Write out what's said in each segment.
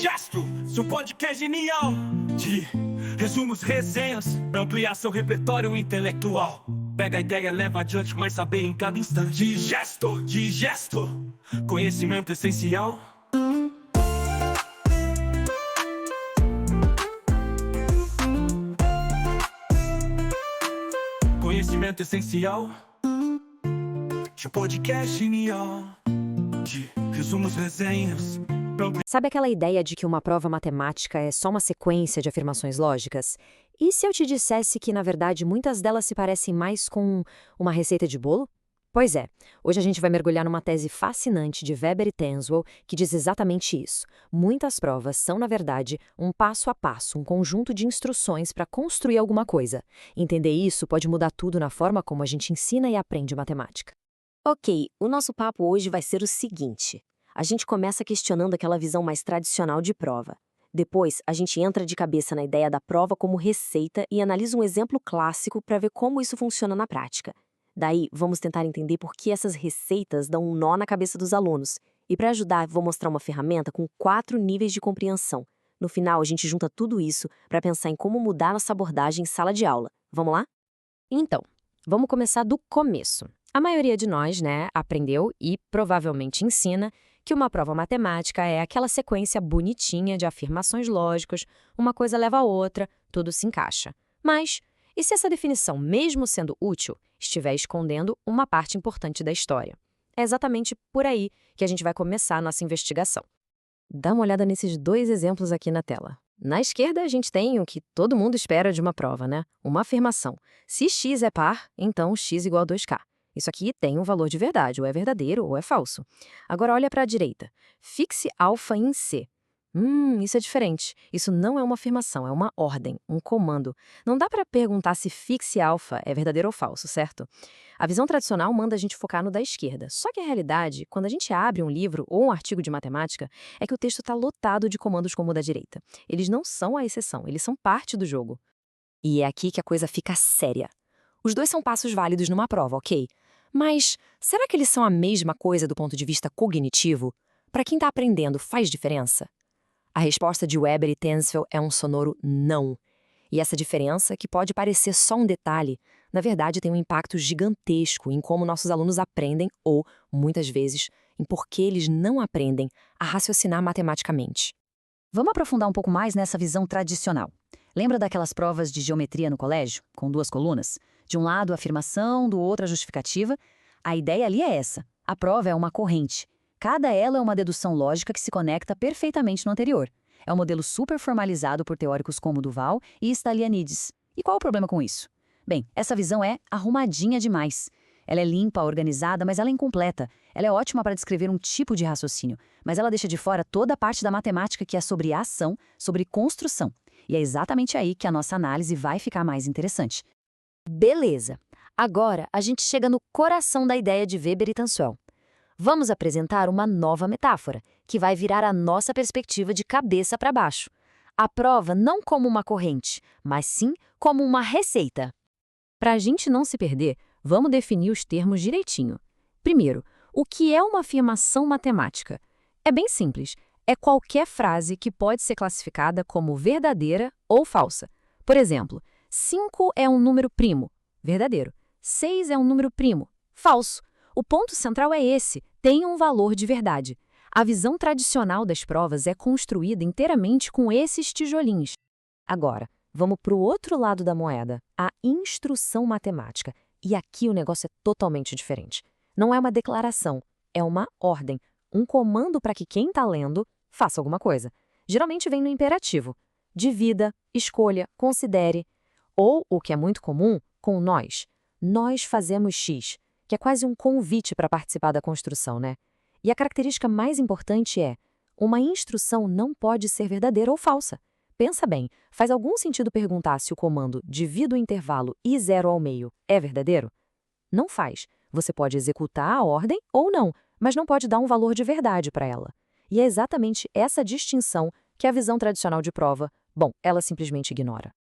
Digestro, seu podcast genial de resumos, resenhas, pra ampliar seu repertório intelectual. Pega a ideia, leva adiante, mas saber em cada instante. Digesto, conhecimento essencial. Conhecimento essencial de podcast genial de resumos, resenhas. Sabe aquela ideia de que uma prova matemática é só uma sequência de afirmações lógicas? E se eu te dissesse que, na verdade, muitas delas se parecem mais com uma receita de bolo? Pois é, hoje a gente vai mergulhar numa tese fascinante de Weber e Tenswell que diz exatamente isso. Muitas provas são, na verdade, um passo a passo, um conjunto de instruções para construir alguma coisa. Entender isso pode mudar tudo na forma como a gente ensina e aprende matemática. Ok, o nosso papo hoje vai ser o seguinte. A gente começa questionando aquela visão mais tradicional de prova. Depois, a gente entra de cabeça na ideia da prova como receita e analisa um exemplo clássico para ver como isso funciona na prática. Daí, vamos tentar entender por que essas receitas dão um nó na cabeça dos alunos. E para ajudar, vou mostrar uma ferramenta com 4 níveis de compreensão. No final, a gente junta tudo isso para pensar em como mudar nossa abordagem em sala de aula. Vamos lá? Então, vamos começar do começo. A maioria de nós, aprendeu e provavelmente ensina que uma prova matemática é aquela sequência bonitinha de afirmações lógicas, uma coisa leva a outra, tudo se encaixa. Mas, e se essa definição, mesmo sendo útil, estiver escondendo uma parte importante da história? É exatamente por aí que a gente vai começar a nossa investigação. Dá uma olhada nesses 2 exemplos aqui na tela. Na esquerda, a gente tem o que todo mundo espera de uma prova, Uma afirmação. Se x é par, então x igual a 2k. Isso aqui tem um valor de verdade, ou é verdadeiro ou é falso. Agora olha para a direita. Fixe alfa em C. Isso é diferente. Isso não é uma afirmação, é uma ordem, um comando. Não dá para perguntar se fixe alfa é verdadeiro ou falso, certo? A visão tradicional manda a gente focar no da esquerda. Só que a realidade, quando a gente abre um livro ou um artigo de matemática, é que o texto está lotado de comandos como o da direita. Eles não são a exceção, eles são parte do jogo. E é aqui que a coisa fica séria. Os 2 são passos válidos numa prova, ok? Mas será que eles são a mesma coisa do ponto de vista cognitivo? Para quem está aprendendo, faz diferença? A resposta de Weber e Tenswell é um sonoro não. E essa diferença, que pode parecer só um detalhe, na verdade tem um impacto gigantesco em como nossos alunos aprendem ou, muitas vezes, em por que eles não aprendem a raciocinar matematicamente. Vamos aprofundar um pouco mais nessa visão tradicional. Lembra daquelas provas de geometria no colégio, com 2 colunas? De um lado a afirmação, do outro a justificativa. A ideia ali é essa. A prova é uma corrente. Cada ela é uma dedução lógica que se conecta perfeitamente no anterior. É um modelo super formalizado por teóricos como Duval e Stalianides. E qual o problema com isso? Bem, essa visão é arrumadinha demais. Ela é limpa, organizada, mas ela é incompleta. Ela é ótima para descrever um tipo de raciocínio, mas ela deixa de fora toda a parte da matemática que é sobre ação, sobre construção. E é exatamente aí que a nossa análise vai ficar mais interessante. Beleza. Agora, a gente chega no coração da ideia de Weber e Tenswell. Vamos apresentar uma nova metáfora, que vai virar a nossa perspectiva de cabeça para baixo. A prova não como uma corrente, mas sim como uma receita. Para a gente não se perder, vamos definir os termos direitinho. Primeiro, o que é uma afirmação matemática? É bem simples. É qualquer frase que pode ser classificada como verdadeira ou falsa. Por exemplo, 5 é um número primo, verdadeiro. 6 é um número primo, falso. O ponto central é esse, tem um valor de verdade. A visão tradicional das provas é construída inteiramente com esses tijolinhos. Agora, vamos para o outro lado da moeda, a instrução matemática. E aqui o negócio é totalmente diferente. Não é uma declaração, é uma ordem, um comando para que quem está lendo faça alguma coisa. Geralmente vem no imperativo. Divida, escolha, considere. Ou, o que é muito comum, com nós. Nós fazemos X, que é quase um convite para participar da construção, E a característica mais importante é, uma instrução não pode ser verdadeira ou falsa. Pensa bem, faz algum sentido perguntar se o comando divida o intervalo I0 ao meio é verdadeiro? Não faz. Você pode executar a ordem ou não, mas não pode dar um valor de verdade para ela. E é exatamente essa distinção que a visão tradicional de prova, ela simplesmente ignora.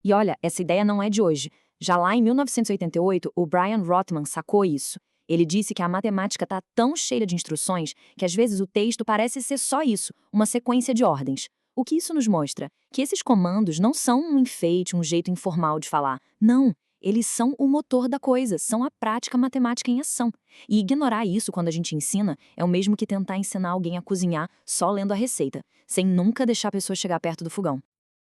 E olha, essa ideia não é de hoje. Já lá em 1988, o Brian Rothman sacou isso. Ele disse que a matemática está tão cheia de instruções que às vezes o texto parece ser só isso, uma sequência de ordens. O que isso nos mostra? Que esses comandos não são um enfeite, um jeito informal de falar. Não, eles são o motor da coisa, são a prática matemática em ação. E ignorar isso quando a gente ensina é o mesmo que tentar ensinar alguém a cozinhar só lendo a receita, sem nunca deixar a pessoa chegar perto do fogão.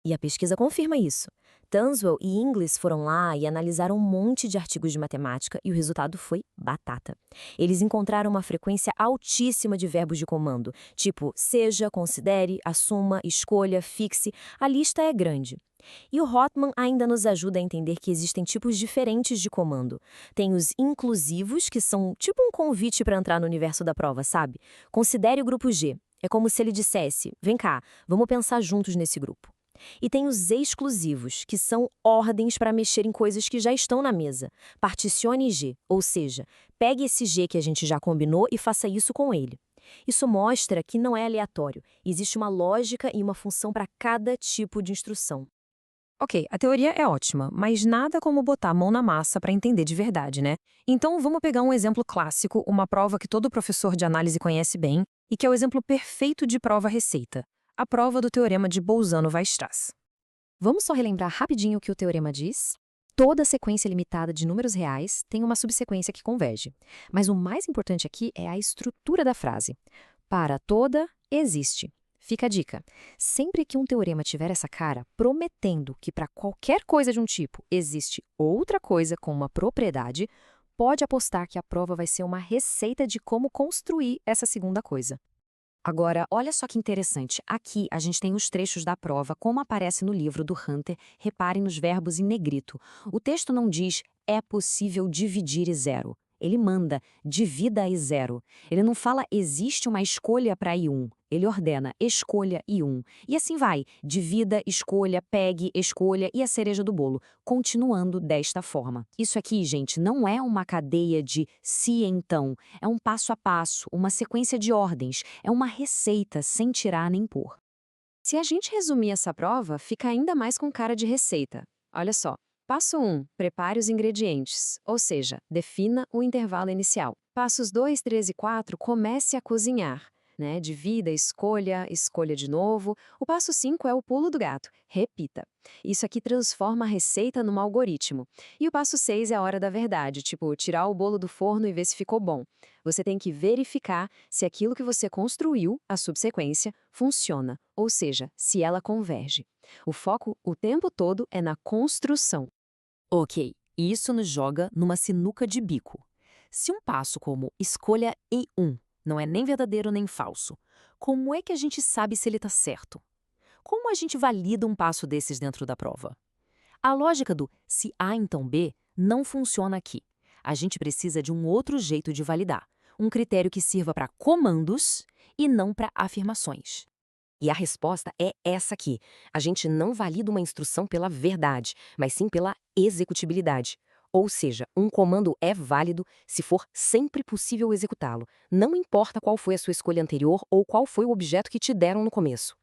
E a pesquisa confirma isso. Tanswell e Inglis foram lá e analisaram um monte de artigos de matemática e o resultado foi batata. Eles encontraram uma frequência altíssima de verbos de comando, tipo seja, considere, assuma, escolha, fixe, a lista é grande. E o Rotman ainda nos ajuda a entender que existem tipos diferentes de comando. Tem os inclusivos, que são tipo um convite para entrar no universo da prova, sabe? Considere o grupo G. É como se ele dissesse, vem cá, vamos pensar juntos nesse grupo. E tem os exclusivos, que são ordens para mexer em coisas que já estão na mesa. Particione G, ou seja, pegue esse G que a gente já combinou e faça isso com ele. Isso mostra que não é aleatório, existe uma lógica e uma função para cada tipo de instrução. Ok, a teoria é ótima, mas nada como botar a mão na massa para entender de verdade, né? Então vamos pegar um exemplo clássico, uma prova que todo professor de análise conhece bem e que é o exemplo perfeito de prova-receita. A prova do teorema de Bolzano-Weierstrass. Vamos só relembrar rapidinho o que o teorema diz? Toda sequência limitada de números reais tem uma subsequência que converge. Mas o mais importante aqui é a estrutura da frase. Para toda, existe. Fica a dica. Sempre que um teorema tiver essa cara, prometendo que para qualquer coisa de um tipo existe outra coisa com uma propriedade, pode apostar que a prova vai ser uma receita de como construir essa segunda coisa. Agora, olha só que interessante. Aqui a gente tem os trechos da prova, como aparece no livro do Hunter. Reparem nos verbos em negrito. O texto não diz é possível dividir e zero. Ele manda divida e zero. Ele não fala existe uma escolha para I1. Ele ordena escolha I1. E assim vai. Divida, escolha, pegue, escolha e a cereja do bolo. Continuando desta forma. Isso aqui, gente, não é uma cadeia de se então. É um passo a passo, uma sequência de ordens. É uma receita sem tirar nem pôr. Se a gente resumir essa prova, fica ainda mais com cara de receita. Olha só. Passo 1. Prepare os ingredientes, ou seja, defina o intervalo inicial. Passos 2, 3 e 4, comece a cozinhar. Divida, escolha, escolha de novo. O passo 5 é o pulo do gato. Repita. Isso aqui transforma a receita num algoritmo. E o passo 6 é a hora da verdade, tipo tirar o bolo do forno e ver se ficou bom. Você tem que verificar se aquilo que você construiu, a subsequência, funciona, ou seja, se ela converge. O foco o tempo todo é na construção. Ok, isso nos joga numa sinuca de bico. Se um passo como escolha E1 não é nem verdadeiro nem falso, como é que a gente sabe se ele está certo? Como a gente valida um passo desses dentro da prova? A lógica do se A então B não funciona aqui. A gente precisa de um outro jeito de validar, um critério que sirva para comandos e não para afirmações. E a resposta é essa aqui. A gente não valida uma instrução pela verdade, mas sim pela executibilidade. Ou seja, um comando é válido se for sempre possível executá-lo, não importa qual foi a sua escolha anterior ou qual foi o objeto que te deram no começo.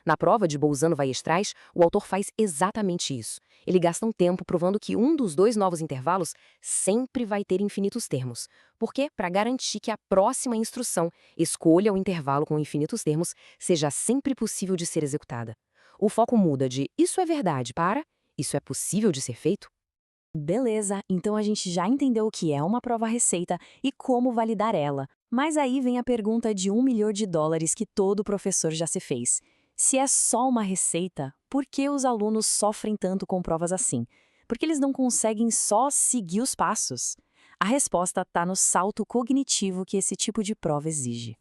Na prova de Bolzano-Weierstrass, o autor faz exatamente isso. Ele gasta um tempo provando que um dos dois novos intervalos sempre vai ter infinitos termos. Porque, para garantir que a próxima instrução escolha o intervalo com infinitos termos, seja sempre possível de ser executada. O foco muda de isso é verdade para isso é possível de ser feito? Beleza, então a gente já entendeu o que é uma prova-receita e como validar ela. Mas aí vem a pergunta de $1 milhão que todo professor já se fez. Se é só uma receita, por que os alunos sofrem tanto com provas assim? Porque eles não conseguem só seguir os passos? A resposta está no salto cognitivo que esse tipo de prova exige.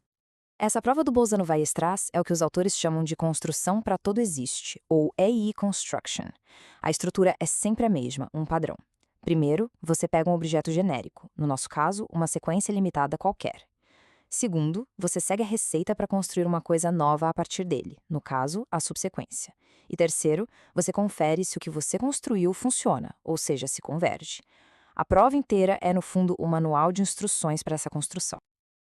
Essa prova do Bolzano-Weierstrass é o que os autores chamam de construção para todo existe, ou EI Construction. A estrutura é sempre a mesma, um padrão. Primeiro, você pega um objeto genérico, no nosso caso, uma sequência limitada qualquer. Segundo, você segue a receita para construir uma coisa nova a partir dele, no caso, a subsequência. E terceiro, você confere se o que você construiu funciona, ou seja, se converge. A prova inteira é, no fundo, o manual de instruções para essa construção.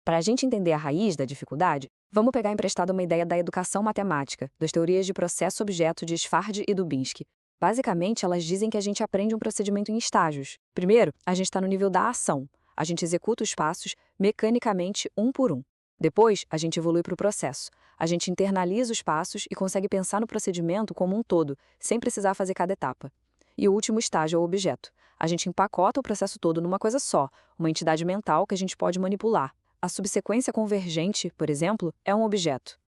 Para a gente entender a raiz da dificuldade, vamos pegar emprestado uma ideia da educação matemática, das teorias de processo-objeto de Schwarz e Dubinsky. Basicamente, elas dizem que a gente aprende um procedimento em estágios. Primeiro, a gente está no nível da ação. A gente executa os passos mecanicamente um por um. Depois, a gente evolui para o processo. A gente internaliza os passos e consegue pensar no procedimento como um todo, sem precisar fazer cada etapa. E o último estágio é o objeto. A gente empacota o processo todo numa coisa só, uma entidade mental que a gente pode manipular. A subsequência convergente, por exemplo, é um objeto.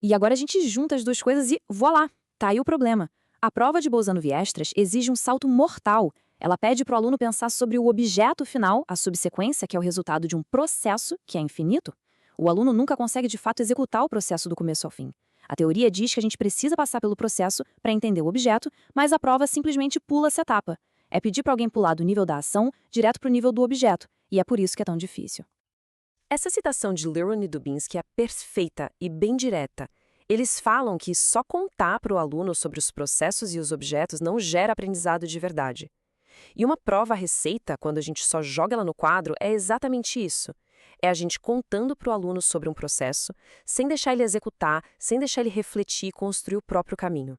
E agora a gente junta as duas coisas e voilá! Tá aí o problema. A prova de Bolzano-Viestras exige um salto mortal. Ela pede para o aluno pensar sobre o objeto final, a subsequência, que é o resultado de um processo, que é infinito. O aluno nunca consegue de fato executar o processo do começo ao fim. A teoria diz que a gente precisa passar pelo processo para entender o objeto, mas a prova simplesmente pula essa etapa. É pedir para alguém pular do nível da ação direto para o nível do objeto, e é por isso que é tão difícil. Essa citação de Leron e Dubinsky é perfeita e bem direta. Eles falam que só contar para o aluno sobre os processos e os objetos não gera aprendizado de verdade. E uma prova-receita, quando a gente só joga ela no quadro, é exatamente isso. É a gente contando para o aluno sobre um processo, sem deixar ele executar, sem deixar ele refletir e construir o próprio caminho.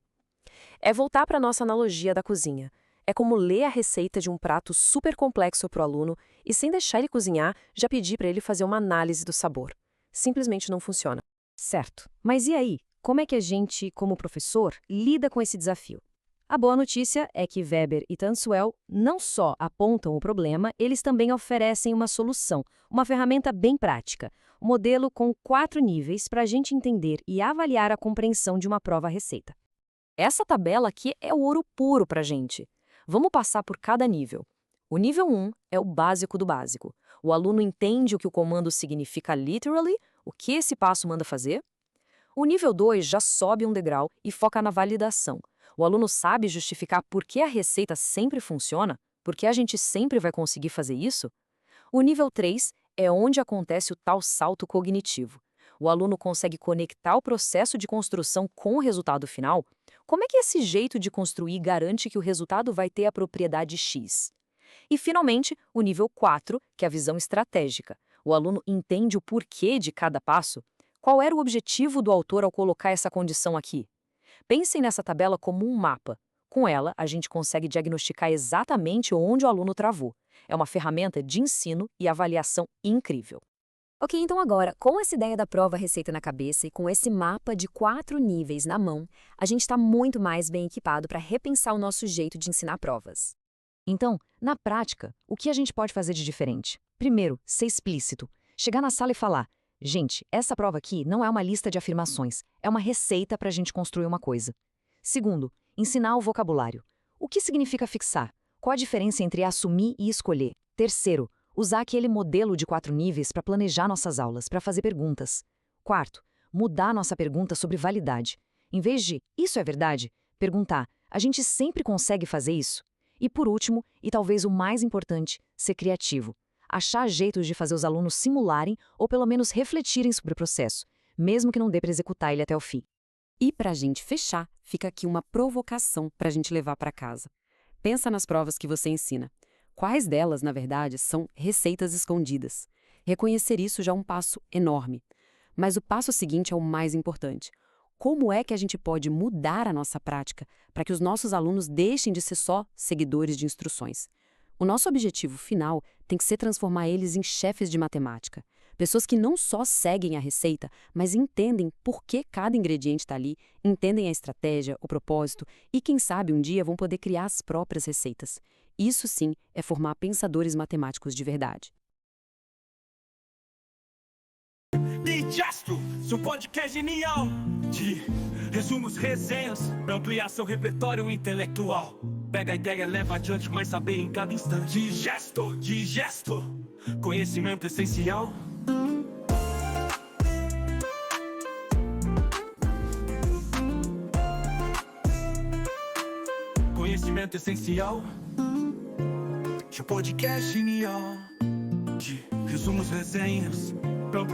É voltar para a nossa analogia da cozinha. É como ler a receita de um prato super complexo para o aluno e, sem deixar ele cozinhar, já pedir para ele fazer uma análise do sabor. Simplesmente não funciona. Certo. Mas e aí? Como é que a gente, como professor, lida com esse desafio? A boa notícia é que Weber e Tanswell não só apontam o problema, eles também oferecem uma solução, uma ferramenta bem prática, um modelo com 4 níveis para a gente entender e avaliar a compreensão de uma prova-receita. Essa tabela aqui é o ouro puro para a gente. Vamos passar por cada nível. O nível 1 é o básico do básico. O aluno entende o que o comando significa literally, o que esse passo manda fazer. O nível 2 já sobe um degrau e foca na validação. O aluno sabe justificar por que a receita sempre funciona, por que a gente sempre vai conseguir fazer isso. O nível 3 é onde acontece o tal salto cognitivo. O aluno consegue conectar o processo de construção com o resultado final. Como é que esse jeito de construir garante que o resultado vai ter a propriedade X? E, finalmente, o nível 4, que é a visão estratégica. O aluno entende o porquê de cada passo. Qual era o objetivo do autor ao colocar essa condição aqui? Pensem nessa tabela como um mapa. Com ela, a gente consegue diagnosticar exatamente onde o aluno travou. É uma ferramenta de ensino e avaliação incrível. Ok, então agora, com essa ideia da prova-receita na cabeça e com esse mapa de 4 níveis na mão, a gente está muito mais bem equipado para repensar o nosso jeito de ensinar provas. Então, na prática, o que a gente pode fazer de diferente? Primeiro, ser explícito. Chegar na sala e falar: gente, essa prova aqui não é uma lista de afirmações, é uma receita para a gente construir uma coisa. Segundo, ensinar o vocabulário. O que significa fixar? Qual a diferença entre assumir e escolher? Terceiro, usar aquele modelo de 4 níveis para planejar nossas aulas, para fazer perguntas. Quarto, mudar nossa pergunta sobre validade. Em vez de "isso é verdade?", perguntar "a gente sempre consegue fazer isso?". E por último, e talvez o mais importante, ser criativo. Achar jeitos de fazer os alunos simularem ou pelo menos refletirem sobre o processo, mesmo que não dê para executar ele até o fim. E para a gente fechar, fica aqui uma provocação para a gente levar para casa. Pensa nas provas que você ensina. Quais delas, na verdade, são receitas escondidas? Reconhecer isso já é um passo enorme. Mas o passo seguinte é o mais importante. Como é que a gente pode mudar a nossa prática para que os nossos alunos deixem de ser só seguidores de instruções? O nosso objetivo final tem que ser transformar eles em chefes de matemática. Pessoas que não só seguem a receita, mas entendem por que cada ingrediente está ali, entendem a estratégia, o propósito e, quem sabe, um dia vão poder criar as próprias receitas. Isso sim é formar pensadores matemáticos de verdade. Digesto, seu podcast genial de resumos, resenhas, pra ampliar seu repertório intelectual. Pega a ideia, leva adiante, mas saber em cada instante. Digesto, conhecimento essencial. Conhecimento essencial. Seu podcast genial de resumos, resenhas, pra ampliar